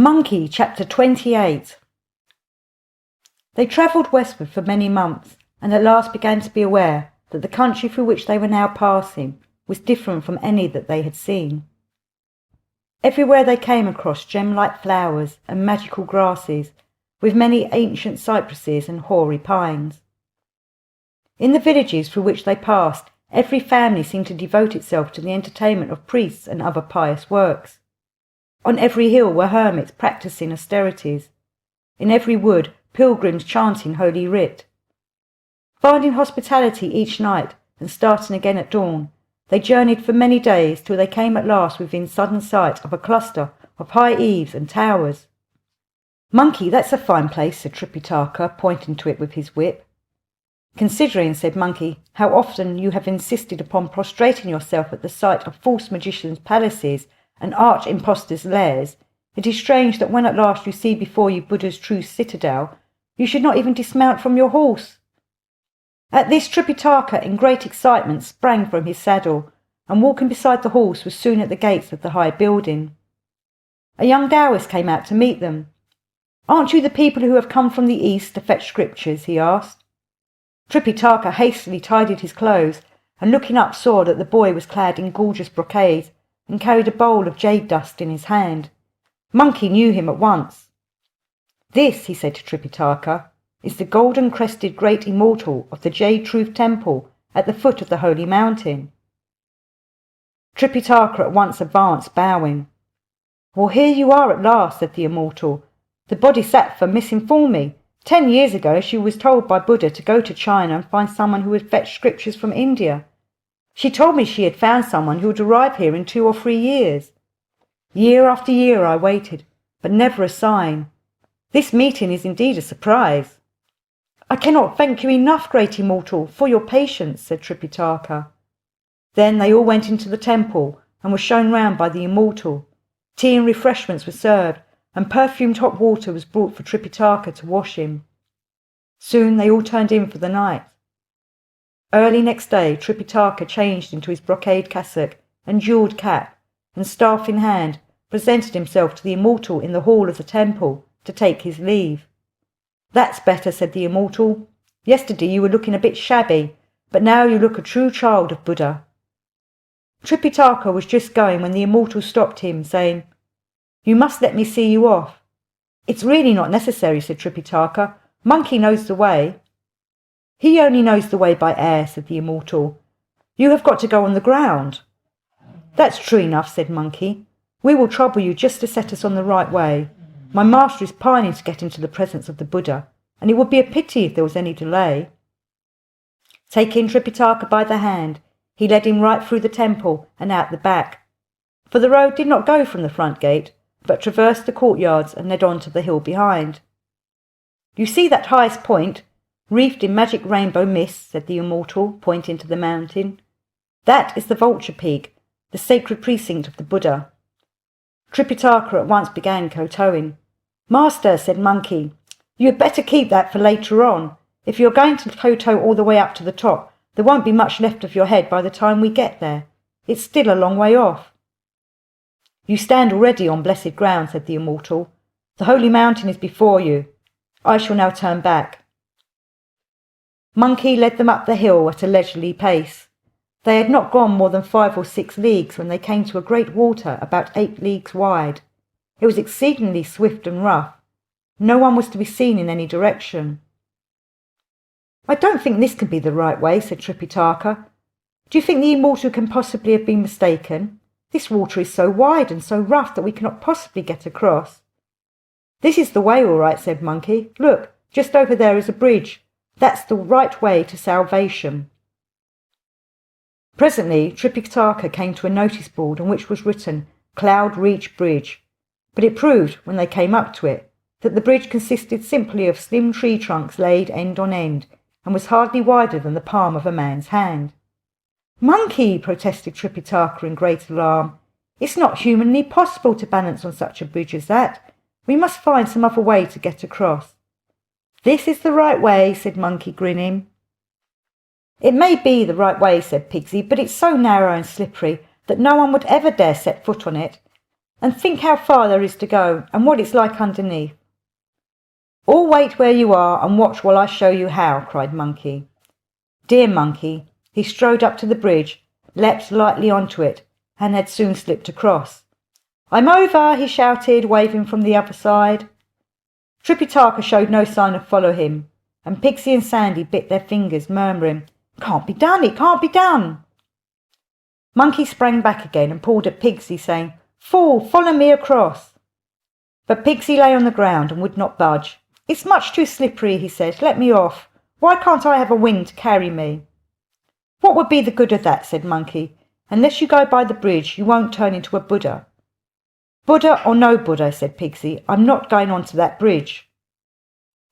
Monkey, Chapter 28. They travelled westward for many months, and at last began to be aware that the country through which they were now passing was different from any that they had seen. Everywhere they came across gem-like flowers and magical grasses, with many ancient cypresses and hoary pines. In the villages through which they passed, every family seemed to devote itself to the entertainment of priests and other pious works. On every hill were hermits practising austerities. In every wood, pilgrims chanting Holy Writ. Finding hospitality each night and starting again at dawn, they journeyed for many days till they came at last within sudden sight of a cluster of high eaves and towers. "Monkey, that's a fine place," said Tripitaka, pointing to it with his whip. "Considering," said Monkey, "how often you have insisted upon prostrating yourself at the sight of false magicians' palaces and arch impostors' lairs, it is strange that when at last you see before you Buddha's true citadel, you should not even dismount from your horse." At this Tripitaka, in great excitement, sprang from his saddle, and walking beside the horse was soon at the gates of the high building. A young Taoist came out to meet them. "Aren't you the people who have come from the east to fetch scriptures?" he asked. Tripitaka hastily tidied his clothes, and looking up saw that the boy was clad in gorgeous brocade and carried a bowl of jade dust in his hand. Monkey knew him at once. "This," he said to Tripitaka, "is the golden-crested great immortal of the Jade Truth Temple at the foot of the holy mountain." Tripitaka at once advanced, bowing. "Well, here you are at last," said the immortal. "The Bodhisattva misinformed me. 10 years ago she was told by Buddha to go to China and find someone who would fetch scriptures from India. She told me she had found someone who would arrive here in 2 or 3 years. Year after year I waited, but never a sign. This meeting is indeed a surprise." "I cannot thank you enough, great immortal, for your patience," said Tripitaka. Then they all went into the temple and were shown round by the immortal. Tea and refreshments were served, and perfumed hot water was brought for Tripitaka to wash him. Soon they all turned in for the night. Early next day Tripitaka changed into his brocade cassock and jewelled cap, and staff in hand presented himself to the immortal in the hall of the temple to take his leave. "That's better," said the immortal. "Yesterday you were looking a bit shabby, but now you look a true child of Buddha." Tripitaka was just going when the immortal stopped him, saying, "You must let me see you off." "It's really not necessary," said Tripitaka. "Monkey knows the way." "He only knows the way by air," said the immortal. "You have got to go on the ground." "That's true enough," said Monkey. "We will trouble you just to set us on the right way. My master is pining to get into the presence of the Buddha, and it would be a pity if there was any delay." Taking Tripitaka by the hand, he led him right through the temple and out the back, for the road did not go from the front gate, but traversed the courtyards and led on to the hill behind. "You see that highest point, wreathed in magic rainbow mist," said the immortal, pointing to the mountain. "That is the Vulture Peak, the sacred precinct of the Buddha." Tripitaka at once began kowtowing. "Master," said Monkey, "you had better keep that for later on. If you are going to kowtow all the way up to the top, there won't be much left of your head by the time we get there. It's still a long way off." "You stand already on blessed ground," said the immortal. "The holy mountain is before you. I shall now turn back." Monkey led them up the hill at a leisurely pace. They had not gone more than 5 or 6 leagues when they came to a great water about 8 leagues wide. It was exceedingly swift and rough. No one was to be seen in any direction. "I don't think this can be the right way," said Tripitaka. "Do you think the immortal can possibly have been mistaken? This water is so wide and so rough that we cannot possibly get across." "This is the way all right," said Monkey. "Look, just over there is a bridge. That's the right way to salvation." Presently Tripitaka came to a notice board on which was written Cloud Reach Bridge, but it proved, when they came up to it, that the bridge consisted simply of slim tree trunks laid end on end, and was hardly wider than the palm of a man's hand. "Monkey," protested Tripitaka in great alarm, "it's not humanly possible to balance on such a bridge as that. We must find some other way to get across." "This is the right way," said Monkey, grinning. "It may be the right way," said Pigsy, "but it's so narrow and slippery that no one would ever dare set foot on it. And think how far there is to go, and what it's like underneath." "All wait where you are and watch while I show you how," cried Monkey. Dear Monkey, he strode up to the bridge, leapt lightly onto it, and had soon slipped across. "I'm over," he shouted, waving from the other side. Tripitaka showed no sign of following him, and Pixie and Sandy bit their fingers, murmuring, "Can't be done, it can't be done." Monkey sprang back again and pulled at Pixie, saying, "Fool, follow me across." But Pixie lay on the ground and would not budge. "It's much too slippery," he said. "Let me off. Why can't I have a wing to carry me?" "What would be the good of that?" said Monkey. "Unless you go by the bridge, you won't turn into a Buddha." "Buddha or no Buddha," said Pixie, "I'm not going on to that bridge."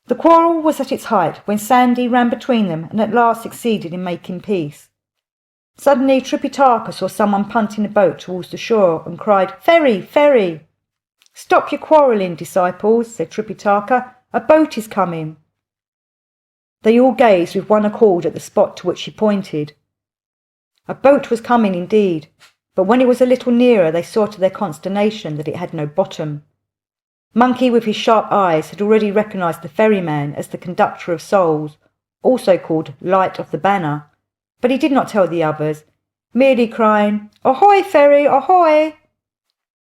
The quarrel was at its height when Sandy ran between them and at last succeeded in making peace. Suddenly Tripitaka saw someone punting a boat towards the shore and cried, "Ferry, ferry!" "Stop your quarrelling, disciples," said Tripitaka. "A boat is coming." They all gazed with one accord at the spot to which he pointed. A boat was coming indeed, but when it was a little nearer they saw to their consternation that it had no bottom. Monkey with his sharp eyes had already recognised the ferryman as the conductor of souls, also called Light of the Banner, but he did not tell the others, merely crying, "Ahoy, ferry, ahoy!"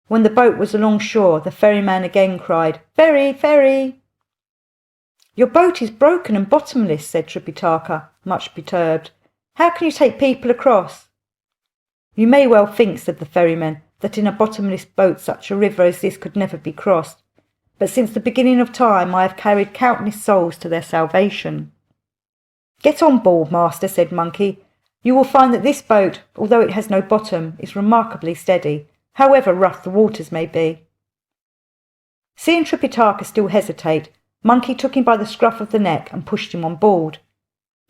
When the boat was alongshore, the ferryman again cried, "Ferry, ferry!" "Your boat is broken and bottomless," said Tripitaka, much perturbed. "How can you take people across?" "You may well think," said the ferryman, "that in a bottomless boat such a river as this could never be crossed. But since the beginning of time I have carried countless souls to their salvation." "Get on board, master," said Monkey. "You will find that this boat, although it has no bottom, is remarkably steady, however rough the waters may be." Seeing Tripitaka still hesitate, Monkey took him by the scruff of the neck and pushed him on board.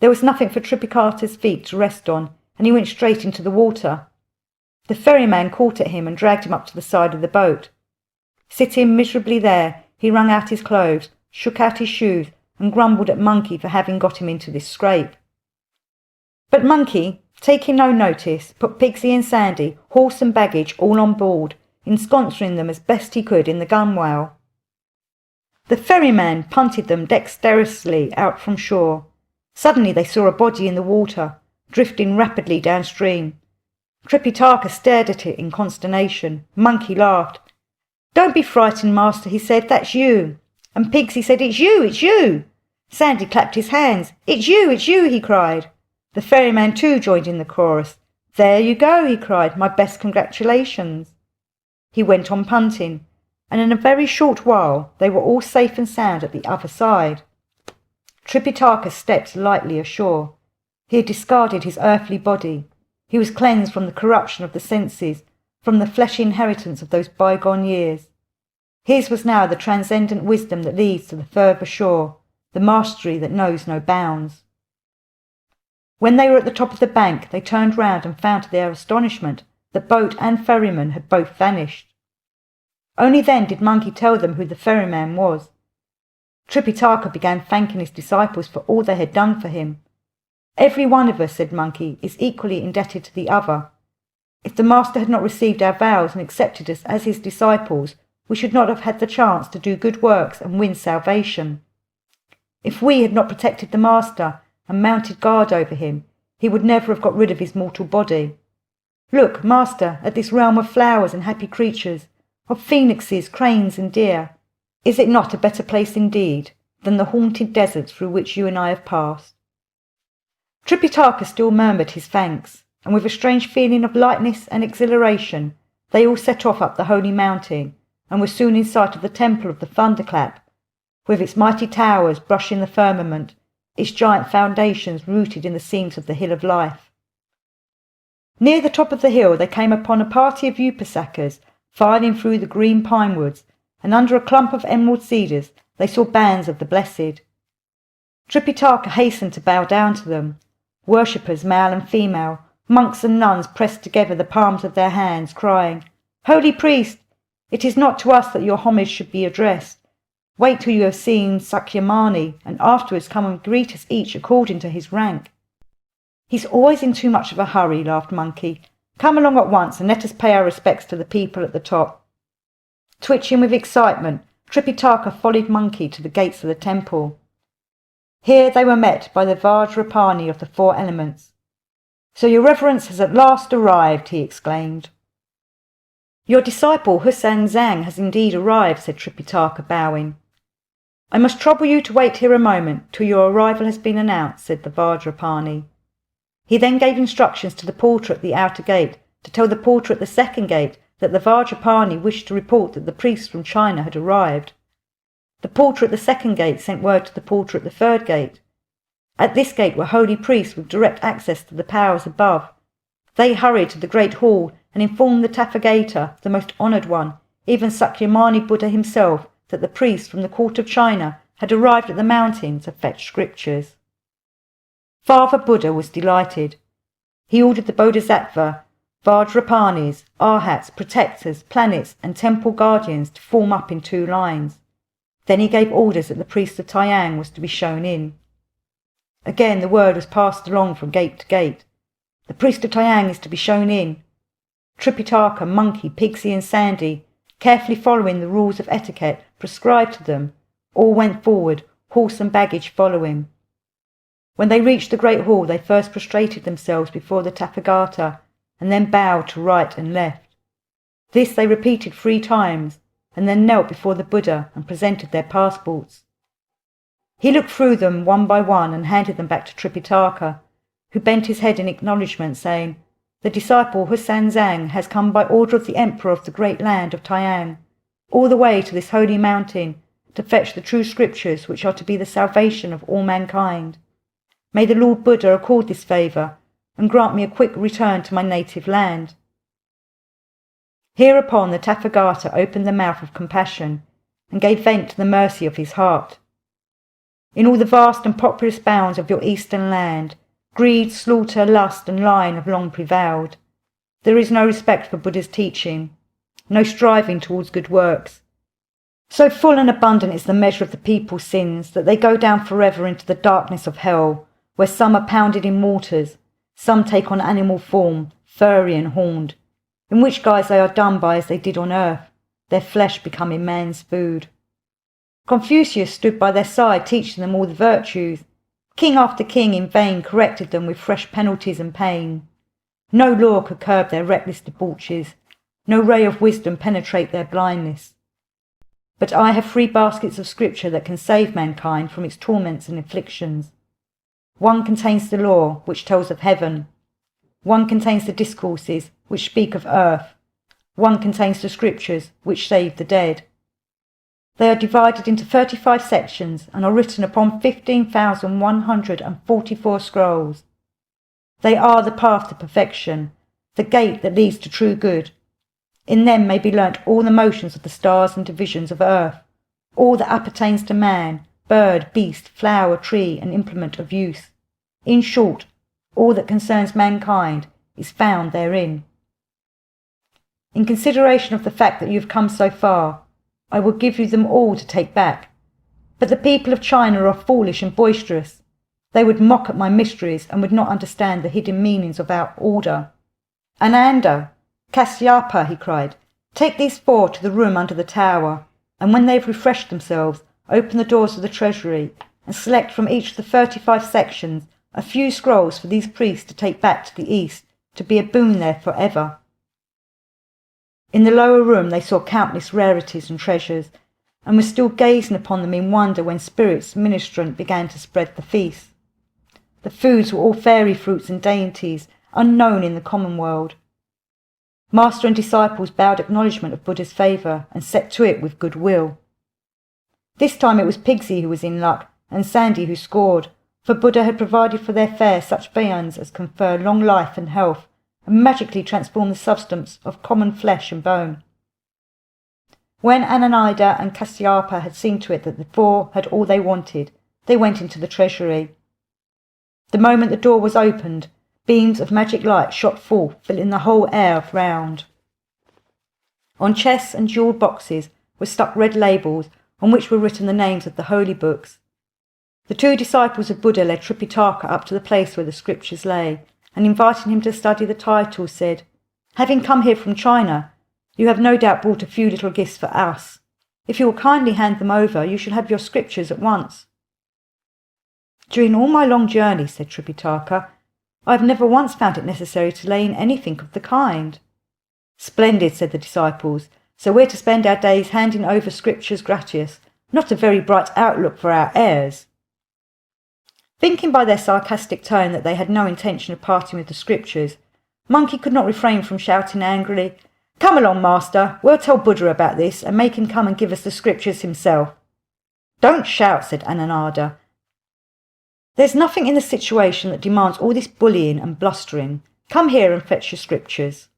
There was nothing for Tripitaka's feet to rest on, and he went straight into the water. The ferryman caught at him and dragged him up to the side of the boat. Sitting miserably there, he wrung out his clothes, shook out his shoes, and grumbled at Monkey for having got him into this scrape. But Monkey, taking no notice, put Pixie and Sandy, horse and baggage, all on board, ensconcing them as best he could in the gunwale. The ferryman punted them dexterously out from shore. Suddenly they saw a body in the water, drifting rapidly downstream. Tripitaka stared at it in consternation. Monkey laughed. "Don't be frightened, master," he said. "That's you." And Pixie said, "It's you, it's you." Sandy clapped his hands. It's you, he cried. The ferryman too joined in the chorus. "There you go," he cried. "My best congratulations." He went on punting, and in a very short while they were all safe and sound at the other side. Tripitaka stepped lightly ashore. He had discarded his earthly body. He was cleansed from the corruption of the senses, from the fleshy inheritance of those bygone years. His was now the transcendent wisdom that leads to the further shore, the mastery that knows no bounds. When they were at the top of the bank, they turned round and found to their astonishment that boat and ferryman had both vanished. Only then did Monkey tell them who the ferryman was. Tripitaka began thanking his disciples for all they had done for him. "Every one of us," said Monkey, "is equally indebted to the other. If the master had not received our vows and accepted us as his disciples, we should not have had the chance to do good works and win salvation. If we had not protected the master and mounted guard over him, he would never have got rid of his mortal body. Look, master, at this realm of flowers and happy creatures, of phoenixes, cranes and deer. Is it not a better place indeed than the haunted deserts through which you and I have passed?" Tripitaka still murmured his thanks, and with a strange feeling of lightness and exhilaration, they all set off up the holy mountain, and were soon in sight of the temple of the Thunderclap, with its mighty towers brushing the firmament, its giant foundations rooted in the seams of the Hill of Life. Near the top of the hill they came upon a party of Upasakas filing through the green pine woods, and under a clump of emerald cedars they saw bands of the blessed. Tripitaka hastened to bow down to them. Worshippers, male and female, monks and nuns pressed together the palms of their hands, crying, "Holy priest, it is not to us that your homage should be addressed. Wait till you have seen Sakyamuni, and afterwards come and greet us each according to his rank." "He's always in too much of a hurry," laughed Monkey. "Come along at once and let us pay our respects to the people at the top." Twitching with excitement, Tripitaka followed Monkey to the gates of the temple. Here they were met by the Vajrapani of the 4 elements. "So your reverence has at last arrived," he exclaimed. "Your disciple Hussan Zhang has indeed arrived," said Tripitaka, bowing. "I must trouble you to wait here a moment till your arrival has been announced," said the Vajrapani. He then gave instructions to the porter at the outer gate to tell the porter at the second gate that the Vajrapani wished to report that the priests from China had arrived. The porter at the second gate sent word to the porter at the third gate. At this gate were holy priests with direct access to the powers above. They hurried to the great hall and informed the Tathagata, the most honoured one, even Sakyamuni Buddha himself, that the priests from the court of China had arrived at the mountain to fetch scriptures. Father Buddha was delighted. He ordered the Bodhisattva, Vajrapanis, Arhats, protectors, planets and temple guardians to form up in 2 lines. Then he gave orders that the priest of Taiyang was to be shown in. Again the word was passed along from gate to gate. "The priest of Taiyang is to be shown in." Tripitaka, Monkey, Pigsy and Sandy, carefully following the rules of etiquette prescribed to them, all went forward, horse and baggage following. When they reached the great hall, they first prostrated themselves before the Tathagata and then bowed to right and left. This they repeated 3 times and then knelt before the Buddha and presented their passports. He looked through them one by one and handed them back to Tripitaka, who bent his head in acknowledgment, saying, "The disciple Hussan Zhang has come by order of the Emperor of the great land of Taiyang, all the way to this holy mountain to fetch the true scriptures which are to be the salvation of all mankind. May the Lord Buddha accord this favour and grant me a quick return to my native land." Hereupon the Tathagata opened the mouth of compassion and gave vent to the mercy of his heart. "In all the vast and populous bounds of your eastern land, greed, slaughter, lust and lying have long prevailed. There is no respect for Buddha's teaching, no striving towards good works. So full and abundant is the measure of the people's sins that they go down forever into the darkness of hell, where some are pounded in mortars, some take on animal form, furry and horned, in which guise they are done by as they did on earth, their flesh becoming man's food. Confucius stood by their side teaching them all the virtues. King after king in vain corrected them with fresh penalties and pain. No law could curb their reckless debauches, no ray of wisdom penetrate their blindness. But I have 3 baskets of scripture that can save mankind from its torments and afflictions. One contains the law, which tells of heaven. One contains the discourses, which speak of earth. One contains the scriptures, which save the dead. They are divided into 35 sections and are written upon 15,144 scrolls. They are the path to perfection, the gate that leads to true good. In them may be learnt all the motions of the stars and divisions of earth, all that appertains to man, bird, beast, flower, tree, and implement of use. In short, all that concerns mankind is found therein. In consideration of the fact that you have come so far, I will give you them all to take back. But the people of China are foolish and boisterous. They would mock at my mysteries and would not understand the hidden meanings of our order. Ananda, Kasyapa, he cried, take these 4 to the room under the tower, and when they have refreshed themselves, open the doors of the treasury, and select from each of the 35 sections a few scrolls for these priests to take back to the east, to be a boon there for ever. In the lower room they saw countless rarities and treasures, and were still gazing upon them in wonder when spirits ministrant began to spread the feast. The foods were all fairy fruits and dainties, unknown in the common world. Master and disciples bowed acknowledgment of Buddha's favour and set to it with good will. This time it was Pigsy who was in luck, and Sandy who scored, for Buddha had provided for their fare such viands as confer long life and health, and magically transform the substance of common flesh and bone. When Ananda and Kasyapa had seen to it that the 4 had all they wanted, they went into the treasury. The moment the door was opened, beams of magic light shot forth, filling the whole air round. On chests and jewelled boxes were stuck red labels on which were written the names of the holy books. The 2 disciples of Buddha led Tripitaka up to the place where the scriptures lay, and inviting him to study the title, said, "Having come here from China, You have no doubt brought a few little gifts for us. If you will kindly hand them over, you shall have your scriptures at once." "During all my long journey," said Tripitaka, "I have never once found it necessary to lay in anything of the kind." "Splendid," said the disciples. "So we're to spend our days handing over scriptures gratuitous. Not a very bright outlook for our heirs." Thinking by their sarcastic tone that they had no intention of parting with the scriptures, Monkey could not refrain from shouting angrily, "Come along, master, we'll tell Buddha about this and make him come and give us the scriptures himself." "Don't shout," said Ananada. "There's nothing in the situation that demands all this bullying and blustering. Come here and fetch your scriptures."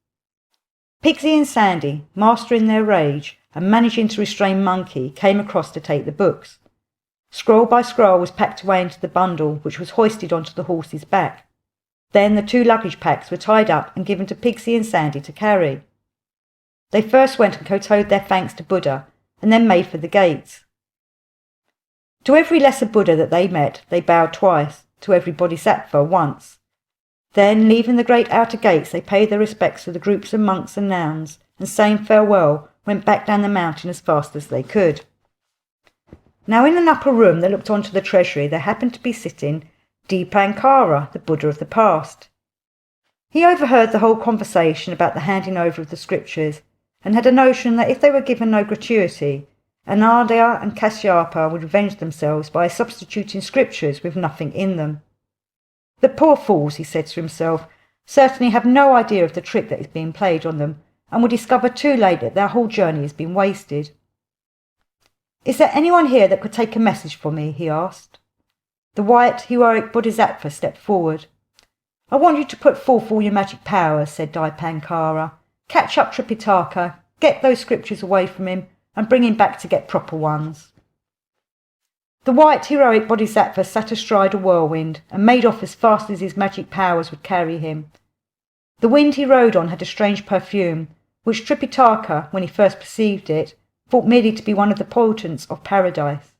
Pigsy and Sandy, mastering their rage and managing to restrain Monkey, came across to take the books. Scroll by scroll was packed away into the bundle, which was hoisted onto the horse's back. Then the 2 luggage packs were tied up and given to Pigsy and Sandy to carry. They first went and kowtowed their thanks to Buddha, and then made for the gates. To every lesser Buddha that they met, they bowed twice, to every Bodhisattva once. Then, leaving the great outer gates, they paid their respects to the groups of monks and nuns, and saying farewell, went back down the mountain as fast as they could. Now in an upper room that looked onto the treasury there happened to be sitting Dipankara, the Buddha of the past. He overheard the whole conversation about the handing over of the scriptures, and had a notion that if they were given no gratuity, Ananda and Kasyapa would revenge themselves by substituting scriptures with nothing in them. "The poor fools," he said to himself, "certainly have no idea of the trick that is being played on them, and will discover too late that their whole journey has been wasted." "Is there anyone here that could take a message for me?" he asked. The white, heroic Bodhisattva stepped forward. "I want you to put forth all your magic powers," said Dipankara. "Catch up Tripitaka, get those scriptures away from him, and bring him back to get proper ones." The white, heroic Bodhisattva sat astride a whirlwind and made off as fast as his magic powers would carry him. The wind he rode on had a strange perfume, which Tripitaka, when he first perceived it, thought merely to be one of the portents of paradise.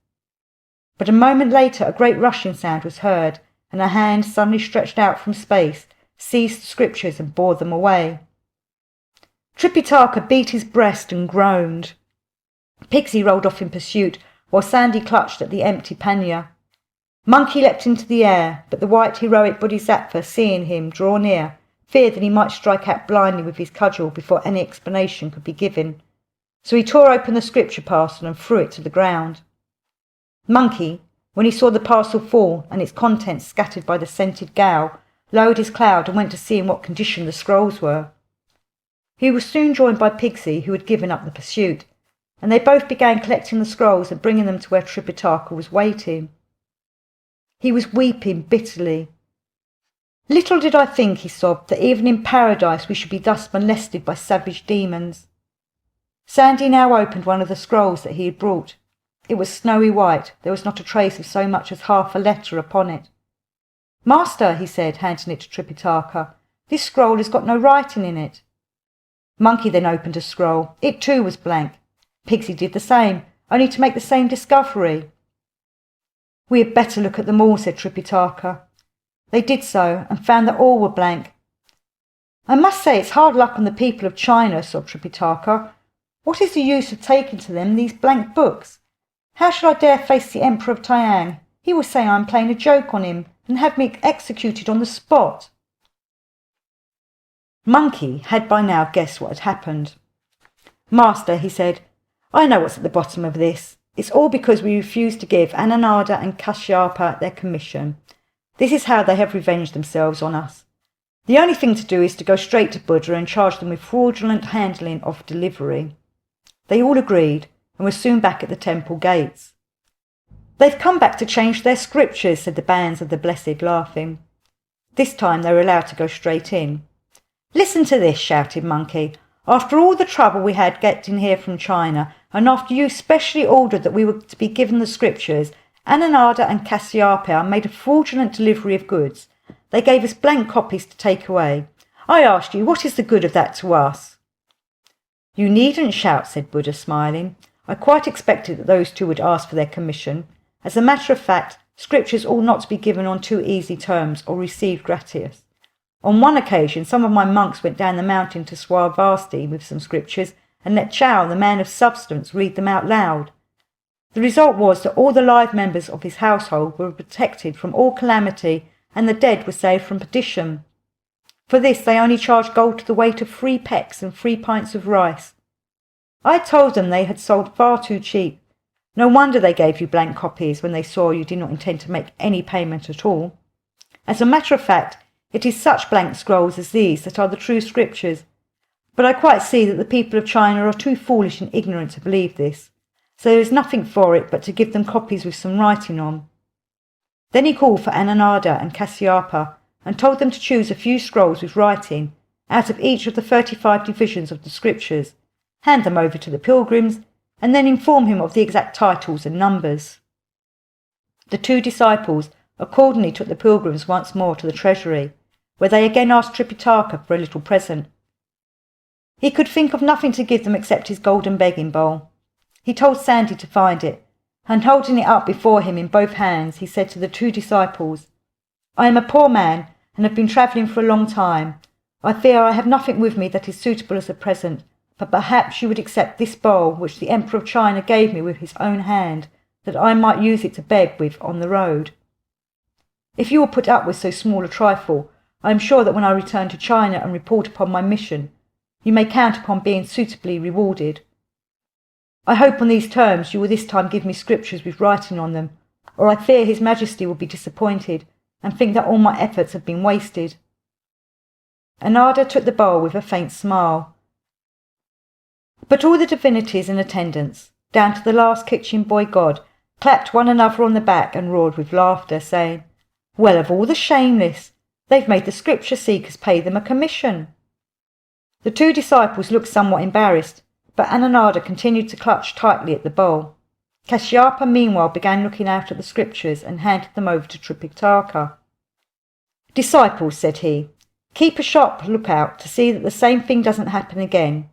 But a moment later a great rushing sound was heard, and a hand suddenly stretched out from space, seized the scriptures and bore them away. Tripitaka beat his breast and groaned. Pigsy rolled off in pursuit, while Sandy clutched at the empty pannier. Monkey leapt into the air, but the white heroic Bodhisattva, seeing him draw near, feared that he might strike out blindly with his cudgel before any explanation could be given. So he tore open the scripture parcel and threw it to the ground. Monkey, when he saw the parcel fall and its contents scattered by the scented gale, lowered his cloud and went to see in what condition the scrolls were. He was soon joined by Pigsy, who had given up the pursuit, and they both began collecting the scrolls and bringing them to where Tripitaka was waiting. He was weeping bitterly. "Little did I think," he sobbed, "that even in paradise we should be thus molested by savage demons." Sandy now opened one of the scrolls that he had brought. It was snowy white. There was not a trace of so much as half a letter upon it. "Master," he said, handing it to Tripitaka, "this scroll has got no writing in it." Monkey then opened a scroll. It too was blank. Pigsy did the same, only to make the same discovery. "We had better look at them all," said Tripitaka. They did so, and found that all were blank. "I must say it's hard luck on the people of China," sobbed Tripitaka. "What is the use of taking to them these blank books? How shall I dare face the Emperor of Tyang? He will say I am playing a joke on him, and have me executed on the spot." Monkey had by now guessed what had happened. "Master," he said, "I know what's at the bottom of this. It's all because we refused to give Ananda and Kasyapa their commission. This is how they have revenged themselves on us. The only thing to do is to go straight to Buddha and charge them with fraudulent handling of delivery." They all agreed, and were soon back at the temple gates. "They've come back to change their scriptures," said the bands of the blessed, laughing. This time they were allowed to go straight in. "Listen to this," shouted Monkey. "After all the trouble we had getting here from China, and after you specially ordered that we were to be given the scriptures, Ananda and Kasyapa made a fraudulent delivery of goods. They gave us blank copies to take away. I asked you, what is the good of that to us?" "You needn't shout," said Buddha, smiling. "I quite expected that those two would ask for their commission. As a matter of fact, scriptures ought not to be given on too easy terms or received gratis. On one occasion some of my monks went down the mountain to Swaravasti with some scriptures, and let Chow, the man of substance, read them out loud. The result was that all the live members of his household were protected from all calamity, and the dead were saved from perdition. For this they only charged gold to the weight of 3 pecks and 3 pints of rice. I told them they had sold far too cheap. No wonder they gave you blank copies when they saw you did not intend to make any payment at all. As a matter of fact, it is such blank scrolls as these that are the true scriptures, but I quite see that the people of China are too foolish and ignorant to believe this, so there is nothing for it but to give them copies with some writing on. Then he called for Anandada and Kasyapa and told them to choose a few scrolls with writing out of each of the 35 divisions of the scriptures, hand them over to the pilgrims, and then inform him of the exact titles and numbers. The 2 disciples accordingly took the pilgrims once more to the treasury, where they again asked Tripitaka for a little present. He could think of nothing to give them except his golden begging bowl. He told Sandy to find it, and holding it up before him in both hands, he said to the 2 disciples, "I am a poor man, and have been travelling for a long time. I fear I have nothing with me that is suitable as a present, but perhaps you would accept this bowl which the Emperor of China gave me with his own hand, that I might use it to beg with on the road. If you will put up with so small a trifle, I am sure that when I return to China and report upon my mission, you may count upon being suitably rewarded. I hope on these terms you will this time give me scriptures with writing on them, or I fear His Majesty will be disappointed and think that all my efforts have been wasted." Ananda took the bowl with a faint smile. But all the divinities in attendance, down to the last kitchen boy god, clapped one another on the back and roared with laughter, saying, "Well, of all the shameless! They've made the scripture seekers pay them a commission." The 2 disciples looked somewhat embarrassed, but Ananda continued to clutch tightly at the bowl. Kasyapa meanwhile began looking out at the scriptures and handed them over to Tripitaka. "Disciples," said he, "keep a sharp lookout to see that the same thing doesn't happen again."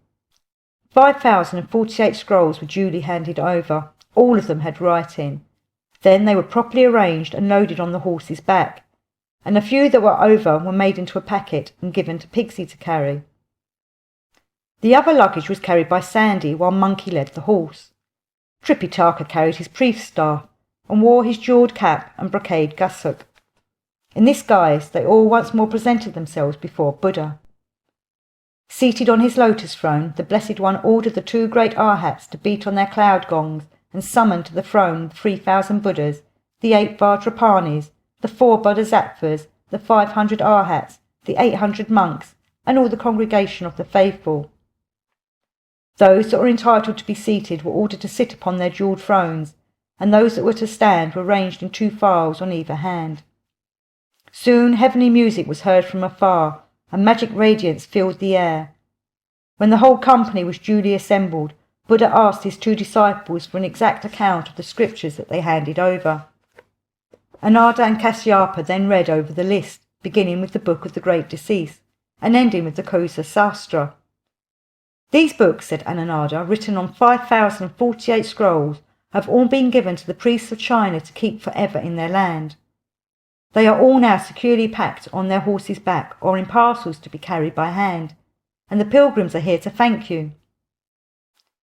5,048 scrolls were duly handed over. All of them had writing. Then they were properly arranged and loaded on the horse's back, and a few that were over were made into a packet and given to Pigsy to carry. The other luggage was carried by Sandy, while Monkey led the horse. Tripitaka carried his priest's staff and wore his jewelled cap and brocade cassock. In this guise they all once more presented themselves before Buddha. Seated on his lotus throne, the Blessed One ordered the 2 great Arhats to beat on their cloud gongs and summon to the throne the 3,000 Buddhas, the 8 Vajrapanis, the 4 Bodhisattvas, the 500 Arhats, the 800 monks, and all the congregation of the faithful. Those that were entitled to be seated were ordered to sit upon their jewelled thrones, and those that were to stand were ranged in 2 files on either hand. Soon heavenly music was heard from afar, and magic radiance filled the air. When the whole company was duly assembled, Buddha asked his 2 disciples for an exact account of the scriptures that they handed over. Ananda and Kasyapa then read over the list, beginning with the Book of the Great Decease, and ending with the Kosa Sastra. "These books," said Ananda, "written on 5,048 scrolls, have all been given to the priests of China to keep forever in their land. They are all now securely packed on their horses' back or in parcels to be carried by hand, and the pilgrims are here to thank you."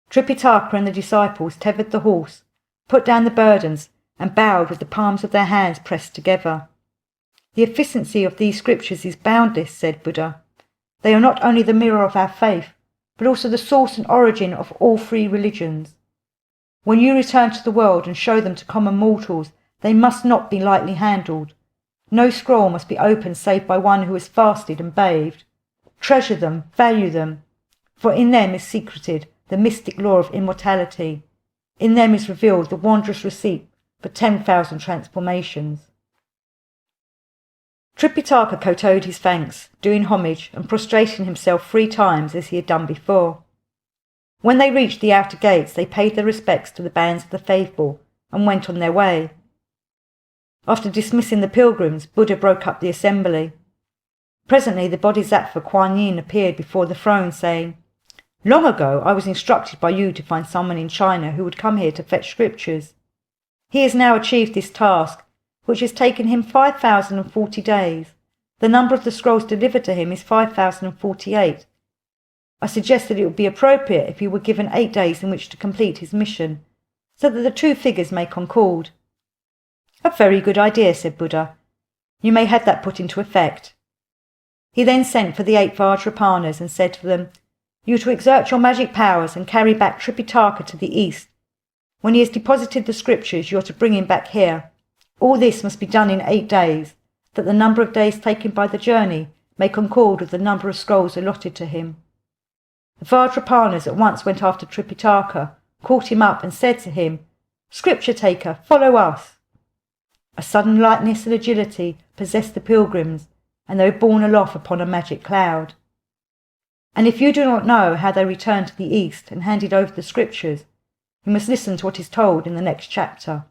Tripitaka and the disciples tethered the horse, put down the burdens, and bowed with the palms of their hands pressed together. "The efficiency of these scriptures is boundless," said Buddha. "They are not only the mirror of our faith, but also the source and origin of all 3 religions. When you return to the world and show them to common mortals, they must not be lightly handled. No scroll must be opened save by one who has fasted and bathed. Treasure them, value them, for in them is secreted the mystic law of immortality. In them is revealed the wondrous receipt for 10,000 transformations." Tripitaka kowtowed his thanks, doing homage and prostrating himself 3 times as he had done before. When they reached the outer gates, they paid their respects to the bands of the faithful and went on their way. After dismissing the pilgrims, Buddha broke up the assembly. Presently the Bodhisattva Kuan Yin appeared before the throne, saying, "Long ago I was instructed by you to find someone in China who would come here to fetch scriptures. He has now achieved this task, which has taken him 5,040 days. The number of the scrolls delivered to him is 5,048. I suggested it would be appropriate if he were given 8 days in which to complete his mission, so that the two figures may concord. A very good idea, said Buddha. You may have that put into effect. He then sent for the 8 Vajrapanas and said to them, You are to exert your magic powers and carry back Tripitaka to the east. When he has deposited the scriptures, you are to bring him back here. All this must be done in 8 days, that the number of days taken by the journey may concord with the number of scrolls allotted to him. The Vajrapanas at once went after Tripitaka, caught him up and said to him, Scripture taker, follow us. A sudden lightness and agility possessed the pilgrims, and they were borne aloft upon a magic cloud. And if you do not know how they returned to the east and handed over the scriptures, you must listen to what is told in the next chapter.